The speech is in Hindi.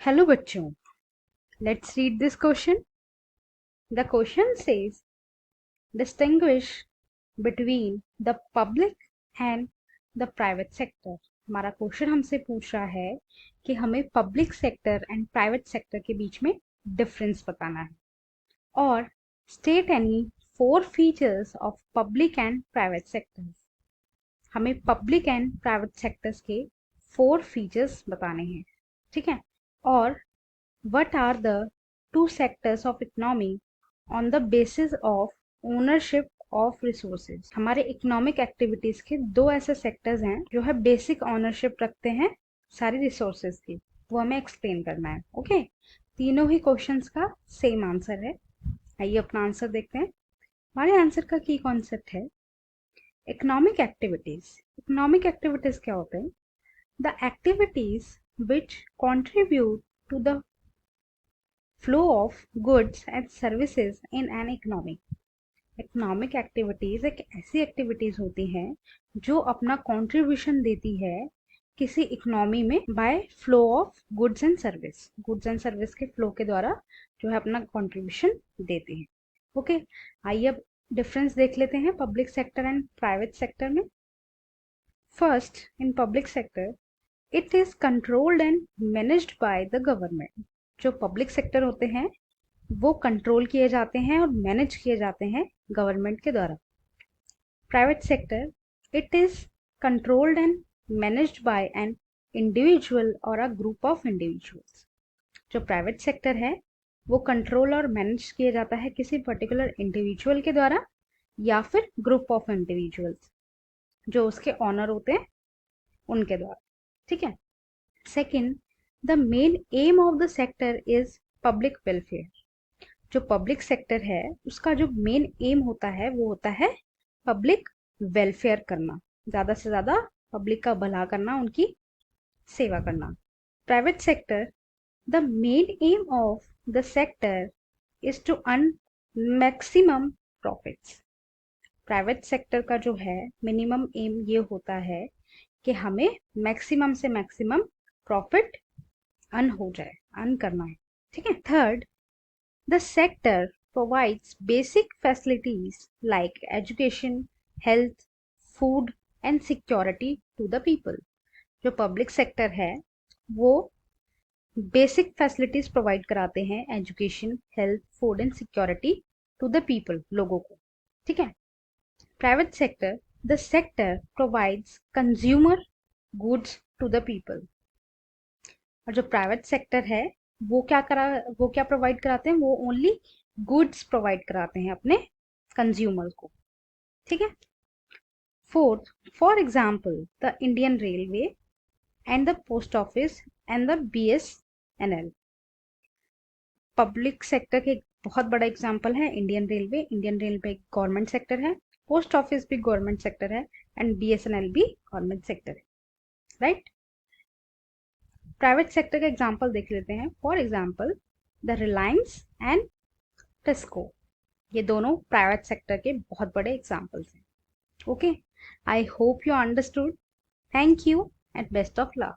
हेलो बच्चों, let's read this question. The question says distinguish between the public and the private sector. हमारा क्वेश्चन हमसे पूछ रहा है कि हमें public sector and private sector के बीच में डिफरेंस बताना है और state any 4 features of public and private sectors. हमें पब्लिक एंड प्राइवेट सेक्टर्स के 4 फीचर्स बताने हैं, ठीक है। और what are the two sectors of economy on the basis of ownership of resources। हमारे इकोनॉमिक एक्टिविटीज के दो ऐसे सेक्टर्स हैं जो है बेसिक ऑनरशिप रखते हैं सारी रिसोर्सेज की, वो हमें एक्सप्लेन करना है। ओके, तीनों ही क्वेश्चंस का सेम आंसर है। आइए अपना आंसर देखते हैं। हमारे आंसर का की कॉन्सेप्ट है इकोनॉमिक एक्टिविटीज। इकोनॉमिक एक्टिविटीज क्या होते हैं? The activities which contribute to the flow of goods and services in an economy। Economic activities एक ऐसी एक्टिविटीज होती हैं जो अपना कंट्रीब्यूशन देती है किसी इकोनॉमी में by flow of goods and service. Goods and service के फ्लो के द्वारा जो है अपना कंट्रीब्यूशन देती है। ओके, आइए अब डिफरेंस देख लेते हैं public sector and private sector में। First, in public sector it is controlled and managed by the government. जो पब्लिक सेक्टर होते हैं वो कंट्रोल किए जाते हैं और मैनेज किए जाते हैं गवर्नमेंट के द्वारा। Private sector it is controlled and managed bye an individual और अ ग्रुप ऑफ इंडिविजुअल्स। जो प्राइवेट सेक्टर है वो कंट्रोल और मैनेज किया जाता है किसी पर्टिकुलर इंडिविजुअल के द्वारा या फिर ग्रुप ऑफ इंडिविजुअल्स जो उसके ऑनर होते हैं उनके द्वारा, ठीक है। Second, the main aim of the sector is public welfare. जो पब्लिक सेक्टर है उसका जो मेन एम होता है वो होता है पब्लिक वेलफेयर करना, ज्यादा से ज्यादा पब्लिक का भला करना, उनकी सेवा करना। Private sector, the main aim of the sector is to earn maximum profits. Private sector का जो है मिनिमम एम ये होता है कि हमें मैक्सिमम से मैक्सिमम प्रॉफिट अर्न हो जाए, अर्न करना है, ठीक है। Third, the sector provides basic facilities like education, health, food and security to the people. जो पब्लिक सेक्टर है वो बेसिक फैसिलिटीज प्रोवाइड कराते हैं, education, health, food and security to the people, लोगों को, ठीक है। Private sector, the sector provides consumer goods to the people. और जो प्राइवेट सेक्टर है वो क्या प्रोवाइड कराते हैं? वो ओनली गुड्स प्रोवाइड कराते हैं अपने कंज्यूमर को, ठीक है। Fourth, for example the Indian railway and the post office and the BSNL। Public sector के एक बहुत बड़ा एग्जाम्पल है इंडियन रेलवे। इंडियन रेलवे एक गवर्नमेंट सेक्टर है, पोस्ट ऑफिस भी गवर्नमेंट सेक्टर है एंड BSNL भी गवर्नमेंट सेक्टर है, राइट। प्राइवेट सेक्टर का एग्जाम्पल देख लेते हैं। For example the Reliance and TISCO, ये दोनों प्राइवेट सेक्टर के बहुत बड़े एग्जाम्पल्स हैं। Okay, I hope you understood. Thank you and best of luck.